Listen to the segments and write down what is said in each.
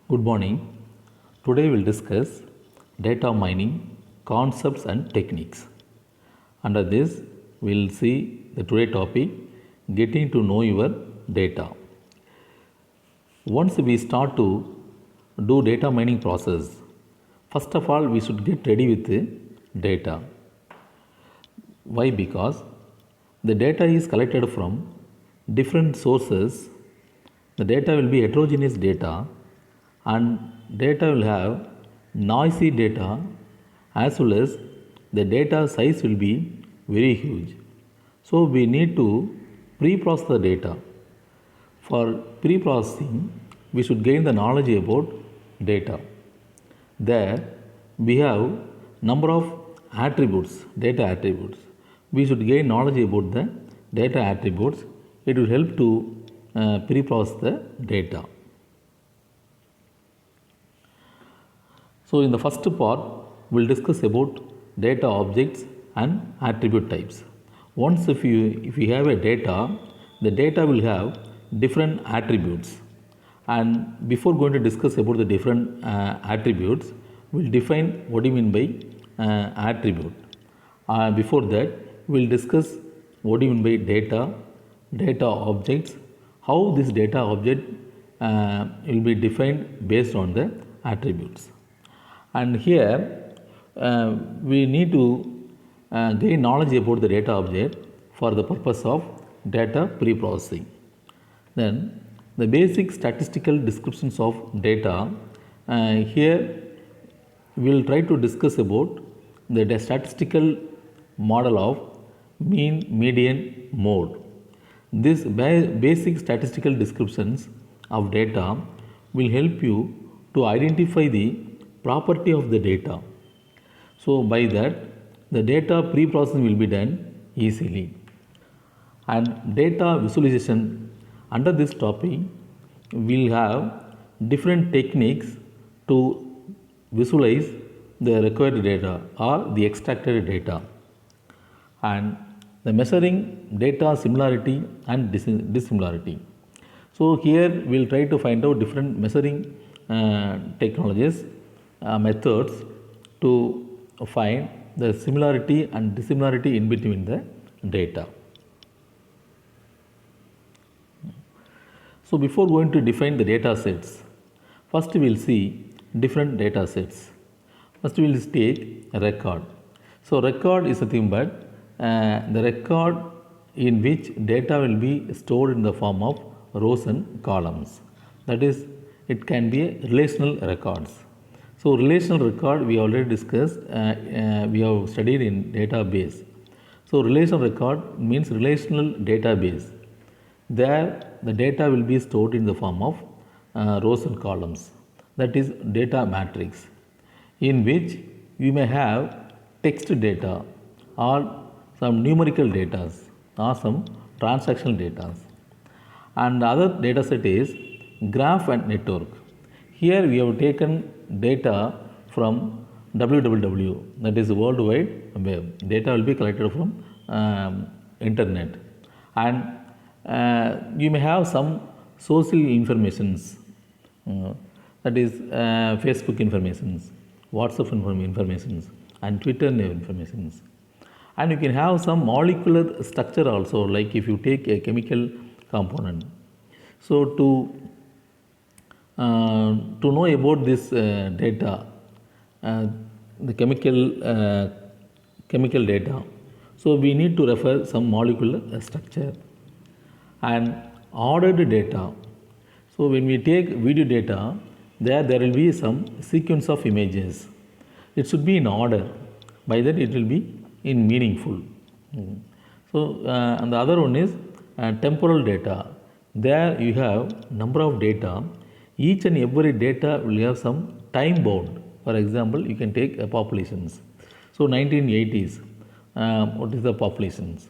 Good morning. Today we'll discuss data mining concepts and techniques. Under this, we'll see the today topic getting to know your data. Once we start to do data mining process, first of all we should get ready with the data. Why? Because the data is collected from different sources. The data will be heterogeneous data, and data will have noisy data, as well as the data size will be very huge. So we need to pre-process the data. For pre-processing, we should gain the knowledge about data. There we have number of attributes, data attributes. We should gain knowledge about the data attributes. It will help to pre-process the data. So in the first part, we'll discuss about data objects and attribute types. Once if you have a data, the data will have different attributes. And before going to discuss about the different attributes, we'll define what do you mean by attribute. Before that, we'll discuss what do you mean by data, data objects, how this data object will be defined based on the attributes. And here we need to gain knowledge about the data object for the purpose of data pre-processing. Then the basic statistical descriptions of data. Here we will try to discuss about the statistical model of mean, median, mode. These basic statistical descriptions of data will help you to identify the property of the data. So by that, the data pre-processing will be done easily. And data visualization, under this topic, we'll have different techniques to visualize the required data or the extracted data. And the measuring data similarity and dissimilarity. So here we'll try to find out different measuring technologies, methods to find the similarity and dissimilarity in between the data. So before going to define the data sets, first we will see different data sets. First we will take a record. So record is nothing but the record in which data will be stored in the form of rows and columns. That is, it can be a relational records. So relational record we already discussed, we have studied in database. So relational record means relational database. There the data will be stored in the form of rows and columns. That is data matrix, in which you may have text data or some numerical data or some transactional data. And the other data set is graph and network. Here we have taken data from www, that is World Wide Web. Data will be collected from internet. And you may have some social informations, that is Facebook informations, WhatsApp informations, and Twitter informations. And you can have some molecular structure also, like if you take a chemical component. So to know about this data, the chemical data, so we need to refer some molecular structure. And ordered data. So when we take video data, there will be some sequence of images. It should be in order. By that it will be in meaningful. So and the other one is temporal data. There you have number of data. Each and every data will have some time bound. For example, you can take populations. So 1980s, what is the populations?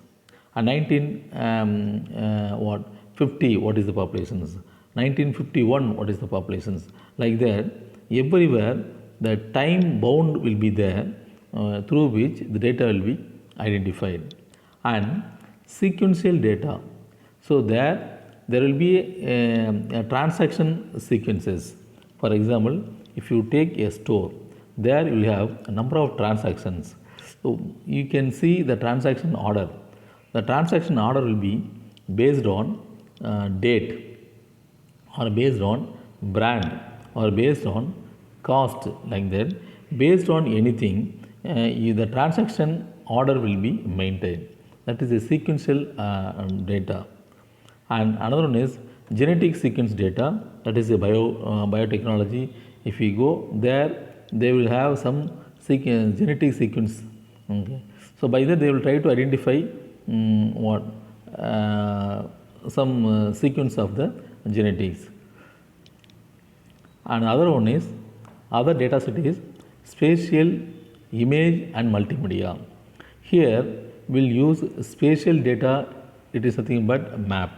1950, what is the populations? 1951, what is the populations? Like that, everywhere the time bound will be there, through which the data will be identified. And sequential data. So there will be a transaction sequences. For example, if you take a store, there you will have a number of transactions. So you can see the transaction order. The transaction order will be based on date, or based on brand, or based on cost, like that. Based on anything, the transaction order will be maintained. That is a sequential data. And another one is genetic sequence data, that is a biotechnology. If we go there, they will have some genetic sequence. Okay. So by that they will try to identify what some sequence of the genetics. And other one is, other data set is spatial, image and multimedia. Here we'll use spatial data, it is nothing but map.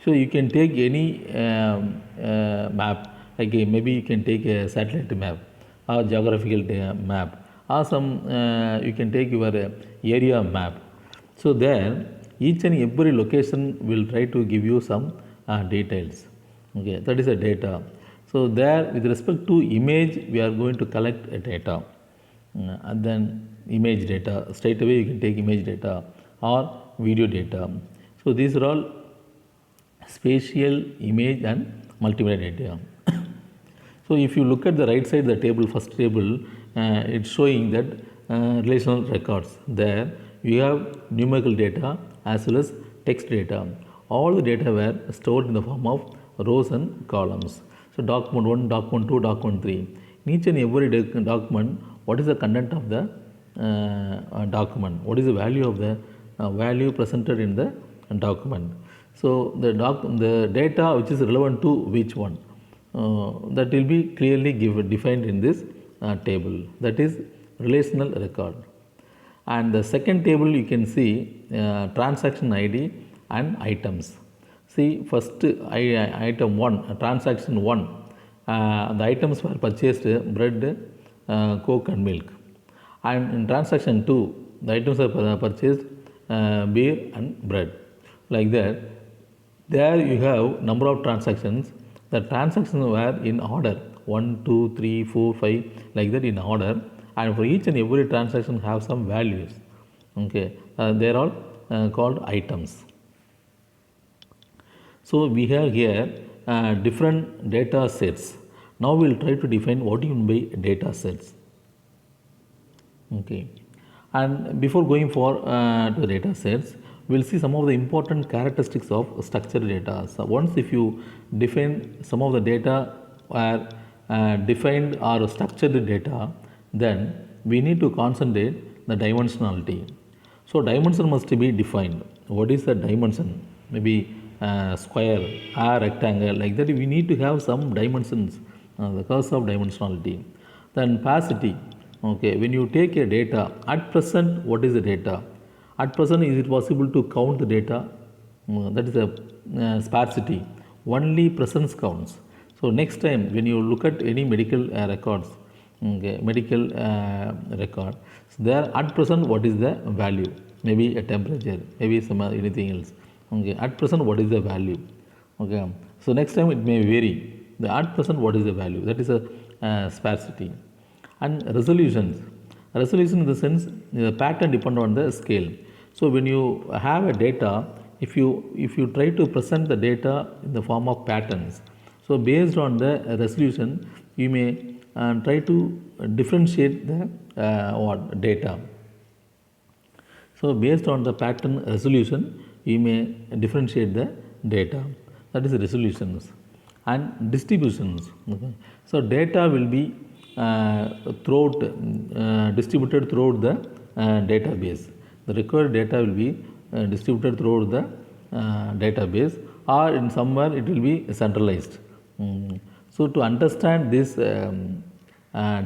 So you can take any map, like maybe you can take a satellite map or geographical map, or some you can take your area map. So there each and every location will try to give you some details. Okay, that is a data. So there, with respect to image, we are going to collect a data, and then image data. Straight away you can take image data or video data. So these are all spatial, image and multimedia data. So if you look at the right side, the table, first table, it's showing that relational records. There you have numerical data as well as text data. All the data were stored in the form of rows and columns. So document 1, document 2, document 3. In each and every document, what is the content of the document? What is the value of the value presented in the document? So the data which is relevant to which one, that will be clearly defined in this table. That is relational record. And the second table you can see transaction ID and items. See, first item 1, transaction 1, the items were purchased bread, coke and milk. And in transaction 2, the items are purchased beer and bread. Like that, there you have number of transactions. The transactions were in order 1, 2, 3, 4, 5, like that in order. And for each and every transaction have some values. Okay, they are all called items. So we have here different data sets. Now we will try to define what you mean by data sets. Okay, and before going for to data sets, we will see some of the important characteristics of structured data. So once if you define some of the data are defined or structured data, then we need to concentrate the dimensionality. So dimension must be defined. What is the dimension? Maybe square or rectangle, like that. We need to have some dimensions, the curves of dimensionality. Then opacity. Okay, when you take a data, at present, what is the data? At present, is it possible to count the data? That is a sparsity. Only presence counts. So next time when you look at any medical records, okay, medical record, so there at present what is the value? Maybe a temperature, maybe some anything else. Okay, at present what is the value? Okay, so next time it may vary. The at present what is the value? That is a sparsity. And resolutions. Resolution in the sense the pattern depend on the scale. So when you have a data, if you try to present the data in the form of patterns, so based on the resolution, you may try to differentiate the data. So based on the pattern resolution, you may differentiate the data. That is the resolutions. And distributions. Okay. So data will be distributed throughout the database. The required data will be distributed throughout the database, or in somewhere it will be centralized. So to understand this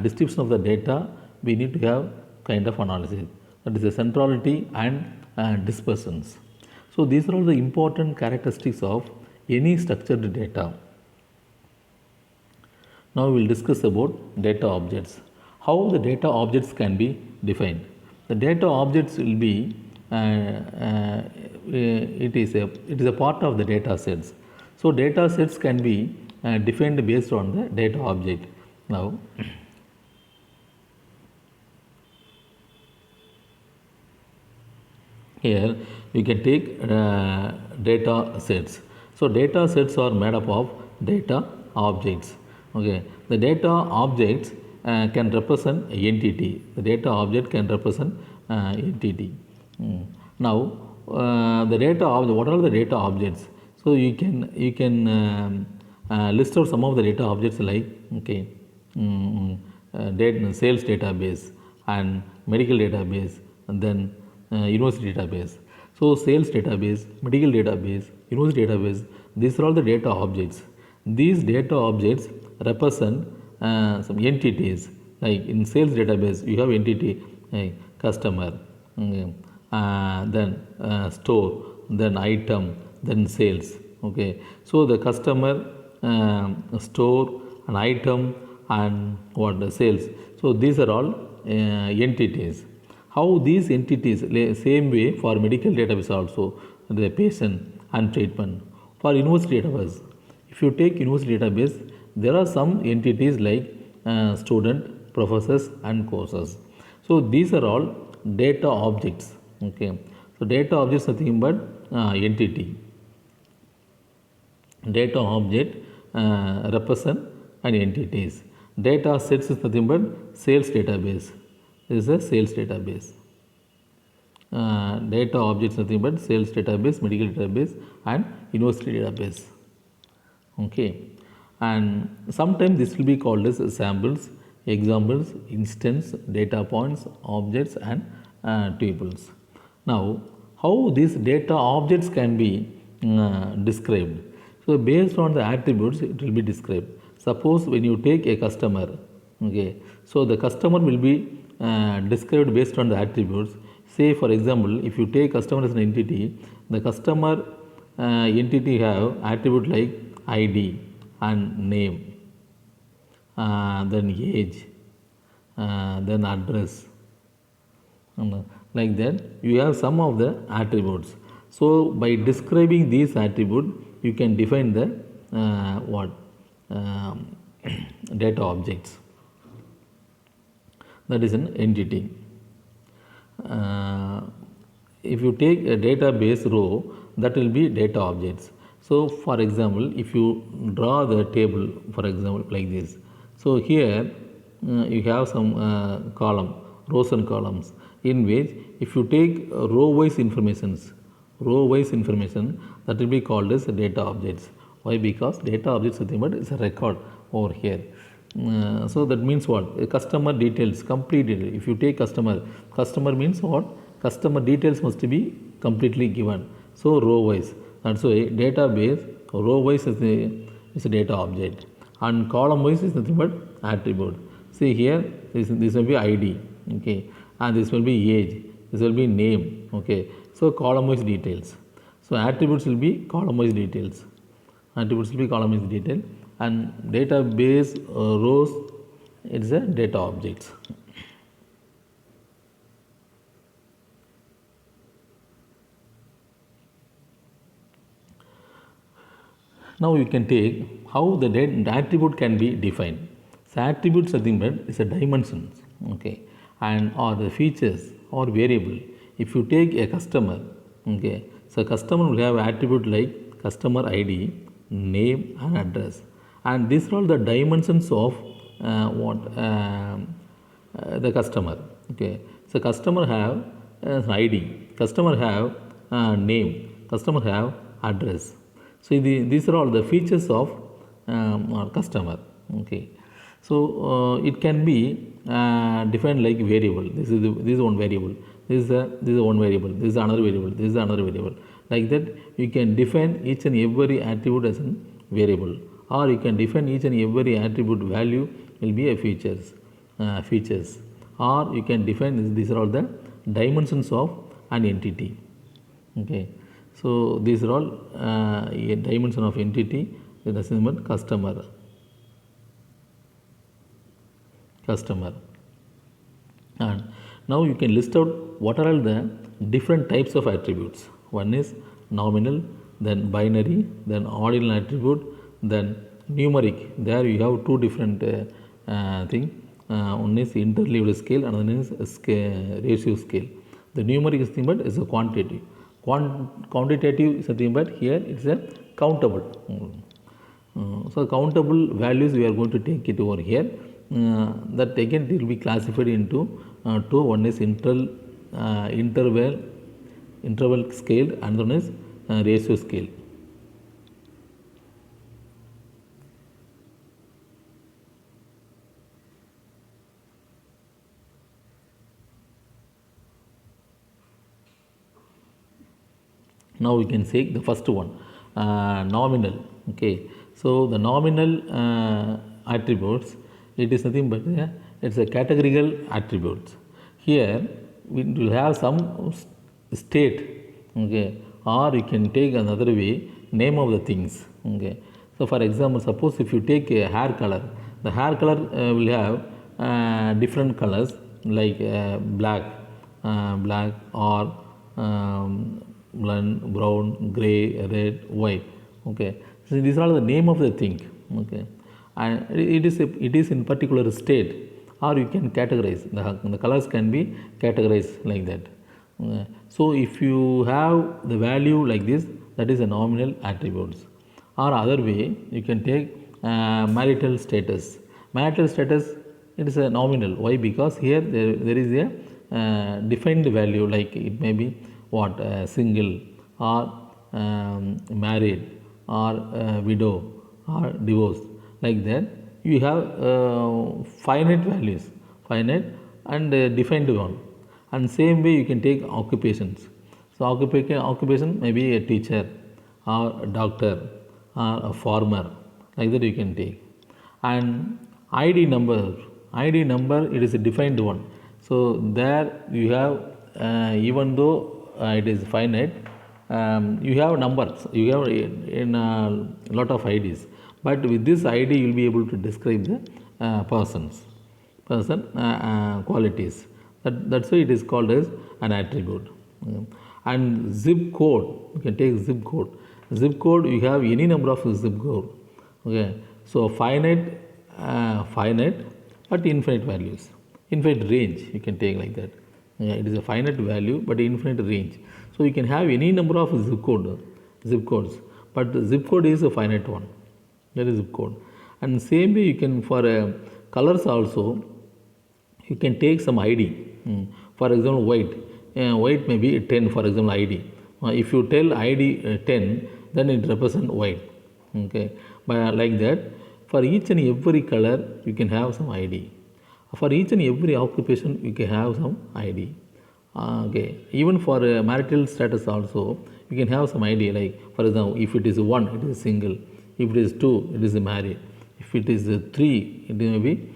distribution of the data, we need to have kind of analysis. That is the centrality and dispersions. So these are all the important characteristics of any structured data. Now we will discuss about data objects. How the data objects can be defined. The data objects will be it is a part of the data sets. So data sets can be defined based on the data object. Now, here you can take data sets. So data sets are made up of data objects. Okay, the data objects can represent entity. The data object can represent entity. Now, the data object. What are the data objects? So you can list out some of the data objects like okay, sales database and medical database, and then university database. So sales database, medical database, university database, these are all the data objects. These data objects represent some entities. Like in sales database, you have entity customer, then store, then item, then sales. Okay, so the customer, store, and item, and what the sales. So these are all entities. How these entities, same way for medical database also, the patient and treatment. For university database, if you take university database, there are some entities like student, professors, and courses. So these are all data objects. Okay, so data objects are nothing but entity. Data object represent an entities. Data sets is nothing but sales database. This is a sales database. Data objects nothing but sales database, medical database, and university database. Okay, and sometimes this will be called as samples, examples, instance, data points, objects, and tuples. Now, how these data objects can be described? So based on the attributes, it will be described. Suppose when you take a customer, okay, so the customer will be described based on the attributes. Say for example, if you take customer as an entity, the customer entity have attribute like ID and name, then age, then address, like that. You have some of the attributes. So by describing these attributes, you can define the data objects. That is an entity. If you take a database row, that will be data objects. So for example, if you draw the table, for example, like this. So here you have some column, rows and columns, in which if you take row-wise information, that will be called as data objects. Why? Because data objects is nothing but it's a record over here. So that means what? Customer details, complete detail. If you take customer means what? Customer details must be completely given. So row wise. That's why database row wise is a data object, and column wise is nothing but attribute. See here, this will be ID, okay, and this will be age, this will be name, okay. So column wise details. So attributes will be column wise details. Attributes will be column wise detail, and database rows, it's a data objects. Now you can take how the attribute can be defined. So attributes nothing but is a dimensions, okay, and or the features or variable. If you take a customer, okay, so customer will have attribute like customer ID, name, and address, and these are all the dimensions of the customer. Okay, so customer have ID, customer have name, customer have address. So these are all the features of customer. Okay, so it can be defined like variable. This is one variable. This is one variable. This is another variable. This is another variable. Like that, you can define each and every attribute as a variable, or you can define each and every attribute value will be a features, or you can define this. These are all the dimensions of an entity. Okay, so these are all a dimension of entity. The assessment customer. And now you can list out what are all the different types of attributes. One is nominal, then binary, then ordinal attribute, then numeric, there you have two different thing. One is interleaved scale and one is ratio scale. The numeric is nothing but is a quantitative. Quantitative is nothing but here it's a countable. So countable values we are going to take it over here. That again it will be classified into two. One is interval scale and one is ratio scale. Now we can say the first one, nominal. Okay, so the nominal attributes, it is nothing but it's a categorical attributes. Here we will have some state, okay, or you can take another way, name of the things. Okay, so for example, suppose if you take a hair color, the hair color will have different colors like black or brown, grey, red, white. Okay, so these are all the name of the thing. Okay, and it is in particular state, or you can categorize. The colors can be categorized like that. Okay. So if you have the value like this, that is a nominal attributes. Or other way, you can take marital status. Marital status, it is a nominal. Why? Because here there is a defined value, like it may be what, single or married or widow or divorced, like that. You have finite values, finite and defined one. And same way you can take occupations. So occupation may be a teacher or a doctor or a farmer, like that you can take. And ID number, it is a defined one. So there you have, even though it is finite, you have numbers, you have in a lot of IDs, but with this ID you will be able to describe the person qualities. That's why it is called as an attribute. And zip code, you can take zip code. Zip code, you have any number of zip code. Okay, so finite but infinite values, infinite range you can take like that. It is a finite value but infinite range. So you can have any number of zip codes, but the zip code is a finite one. That is zip code. And same way you can, for colors also, you can take some ID. For example, white. White may be 10, for example, ID. If you tell ID 10, then it represents white. Okay, but like that, for each and every color you can have some ID. For each and every occupation you can have some ID. Okay, even for marital status also you can have some ID, like for example, if it is 1, it is single. If it is 2, it is married. If it is 3, it may be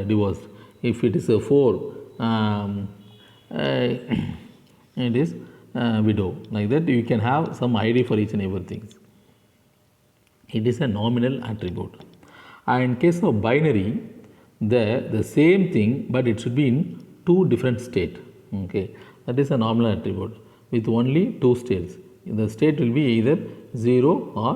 divorced. If it is 4, it is widow. Like that you can have some ID for each and everything. It is a nominal attribute. And in case of binary, the same thing, but it should be in two different states. Okay, that is a nominal attribute with only two states. The state will be either 0 or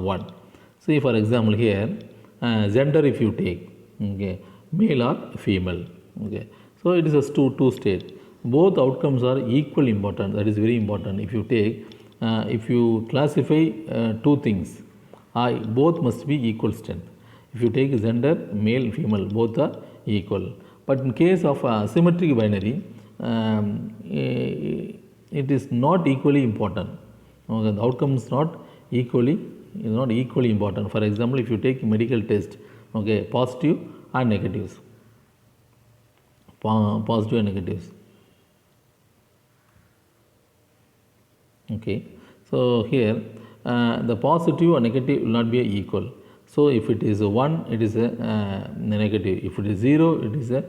1. See, for example, here gender, if you take, okay, male or female. Okay, so it is a two states. Both outcomes are equally important. That is very important. If you take, if you classify two things, both must be equal strength. If you take gender, male, female, both are equal. But in case of symmetric binary, it is not equally important. Okay, the outcome is not equally important. For example, if you take medical test, okay, positive and negatives, positive and negatives. Okay, so here the positive or negative will not be equal. So if it is 1, it is a negative. If it is 0, it is a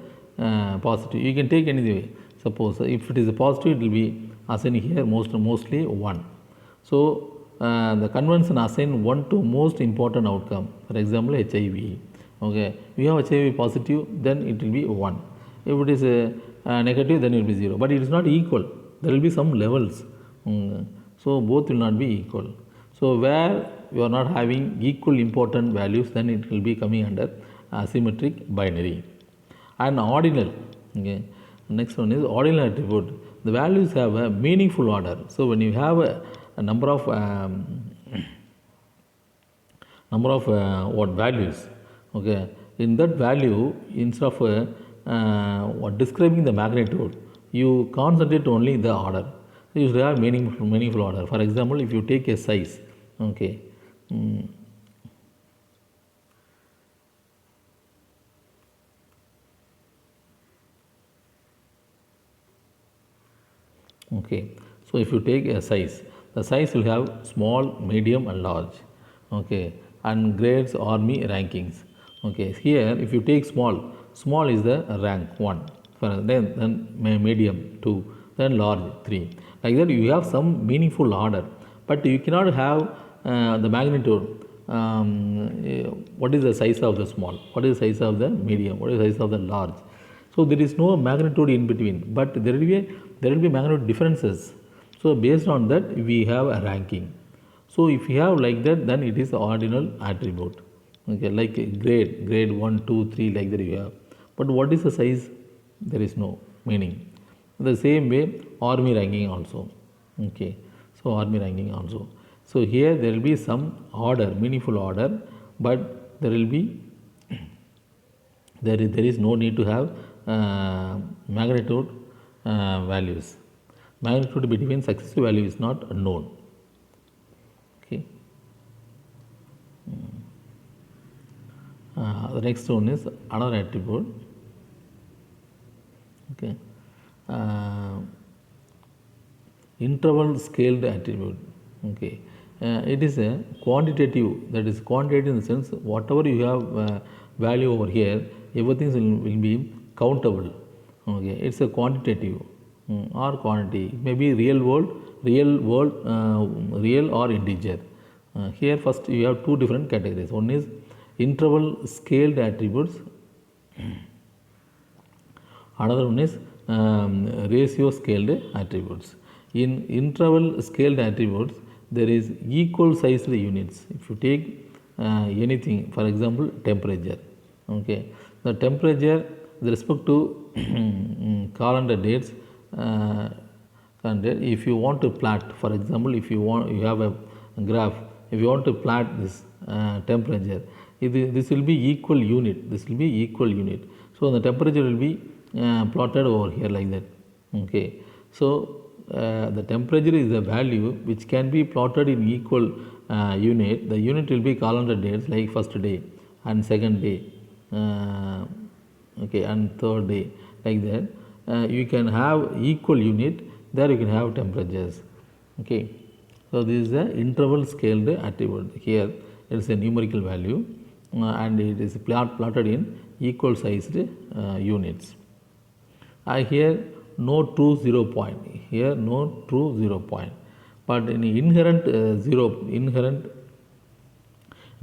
positive. You can take any way. Suppose if it is a positive, it will be assigned here mostly 1. So the convention assign 1 to most important outcome. For example, HIV. Okay, we have HIV positive, then it will be 1. If it is a negative, then it will be 0. But it is not equal. There will be some levels. So both will not be equal. So where you are not having equal important values, then it will be coming under asymmetric binary. And ordinal, okay. Next one is ordinal attribute. The values have a meaningful order. So when you have a number of what values, okay, in that value, instead of describing the magnitude, you concentrate only the order. So you should have meaningful order. For example, if you take a size, okay, okay. So if you take a size, the size will have small, medium and large, okay, and grades, army, rankings, okay. Here if you take small, small is the rank 1, then medium 2, then large 3, like that you have some meaningful order, but you cannot have the magnitude. What is the size of the small, what is the size of the medium, what is the size of the large. So there is no magnitude in between, but there will be magnitude differences. So based on that we have a ranking. So if you have like that, then it is the ordinal attribute. Okay, like grade 1, 2, 3, like that you have. But what is the size? There is no meaning. The same way army ranking also. Okay, so army ranking also. So here there will be some order, meaningful order, but there will be there is no need to have magnitude values. Magnitude between successive value is not known. Okay. The next one is another attribute. Okay. Interval scaled attribute. Okay. It is a quantitative, that is quantitative in the sense whatever you have value over here, everything will be countable. Okay. It's a quantitative or quantity. It may be real or integer. Here first you have two different categories. One is interval scaled attributes, another one is ratio scaled attributes. In interval scaled attributes, there is equal sized units. If you take anything, for example temperature, okay, the temperature with respect to calendar dates, and if you want to plot, for example, if you have a graph, if you want to plot this temperature, this will be equal unit, this will be equal unit. So the temperature will be plotted over here like that. Okay, so the temperature is a value which can be plotted in equal unit. The unit will be calendar dates, like first day and second day, okay, and third day, like that. You can have equal unit, there you can have temperatures. Okay, so this is the interval scaled attribute. Here it is a numerical value and it is plotted in equal sized units. Here no true 0 point, here no true 0 point, but in inherent in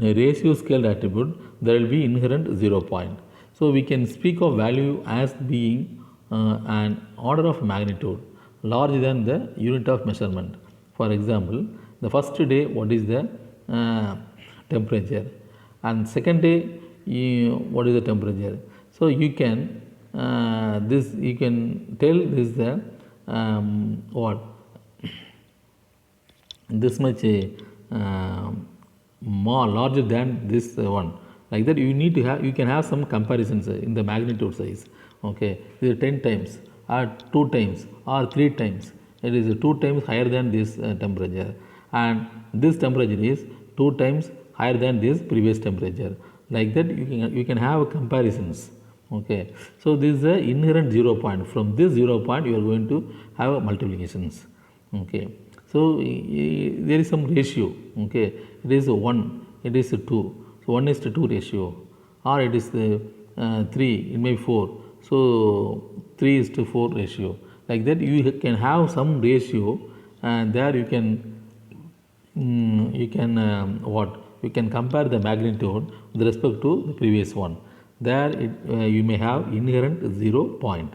a ratio scaled attribute there will be inherent 0 point. So we can speak of value as being an order of magnitude larger than the unit of measurement. For example, the first day what is the temperature, and second day what is the temperature. So you can you can tell this the what this much more larger than this one, like that. You need to have, you can have some comparisons in the magnitude size. Okay, either 10 times or 2 times or 3 times, it is 2 times higher than this temperature, and this temperature is 2 times higher than this previous temperature, like that. You can have comparisons. Okay, so this is the inherent 0 point. From this 0 point you are going to have multiplications. Okay, so there is some ratio. Okay, it is 1, it is 2, so 1:2 ratio, or it is 3, it may be 4, so 3:4 ratio, like that. You can have some ratio, and there you can what you can compare the magnitude with respect to the previous one. There you may have inherent 0 point.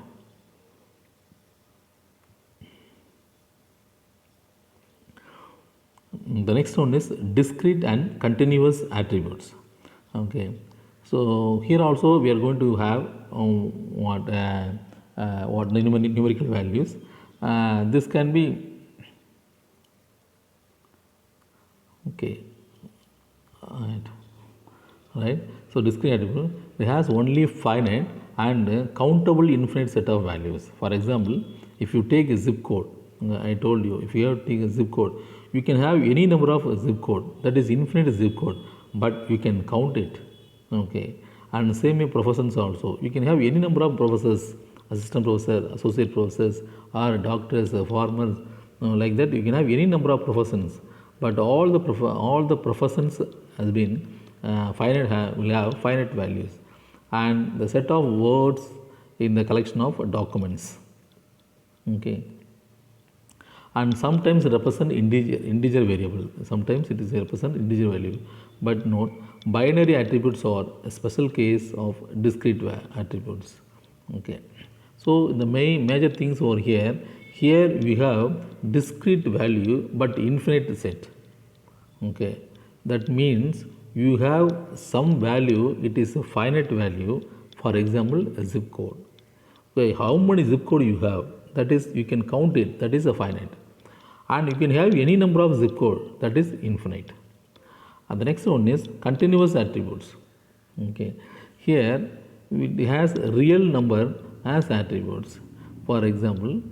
The next one is discrete and continuous attributes. Okay, so here also we are going to have what numerical values. This can be okay, right. So discrete attribute it has only finite and countable infinite set of values. For example, if you take a zip code, I told you if you have to take a zip code, you can have any number of zip code, that is infinite zip code, but you can count it. Okay, and same way professions also, you can have any number of professors, assistant professor, associate professors, or doctors, farmers, like that. You can have any number of professions, but all the professions has been will have finite values, and the set of words in the collection of documents. Okay, and sometimes represent integer variable. Sometimes it is represent integer value, but note binary attributes are a special case of discrete attributes. Okay, so the main major things over here. Here we have discrete value but infinite set. Okay, that means you have some value, it is a finite value. For example, a zip code. Okay, how many zip code you have, that is you can count it, that is a finite, and you can have any number of zip code, that is infinite. And the next one is continuous attributes. Okay, here it has a real number as attributes. For example,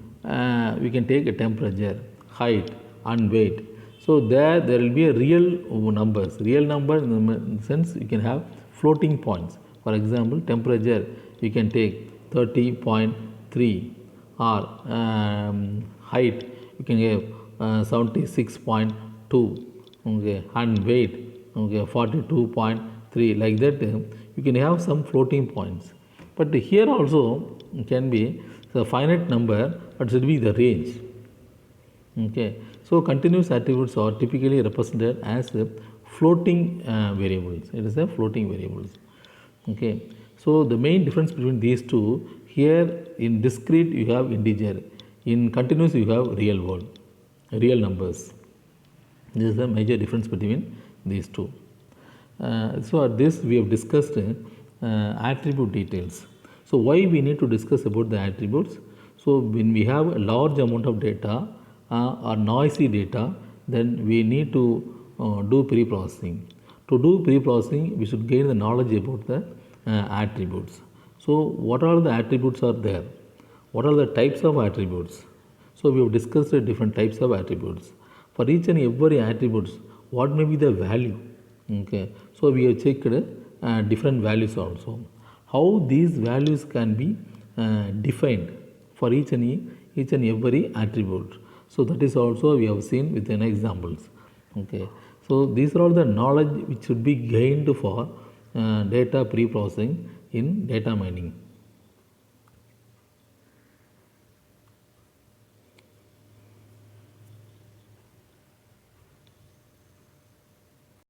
we can take a temperature, height, and weight. So there will be a real numbers. Real number in the sense you can have floating points. For example, temperature you can take 30.3, or height you can have 76.2. Okay, and weight, okay, 42.3, like that. You can have some floating points, but here also can be the finite number, but should be the range. Okay, so continuous attributes are typically represented as floating variables. It is a floating variables. Okay, so the main difference between these two, here in discrete you have integer, in continuous you have real numbers. This is the major difference between these two. So at this we have discussed attribute details. So why we need to discuss about the attributes? So when we have a large amount of data or noisy data, then we need to do pre-processing. To do pre-processing, we should gain the knowledge about the attributes. So what are the attributes are there? What are the types of attributes? So we have discussed different types of attributes. For each and every attributes, what may be the value? Okay, so we have checked different values also. How these values can be defined for each and every attribute. So that is also we have seen with an examples. Okay, so these are all the knowledge which should be gained for data pre-processing in data mining.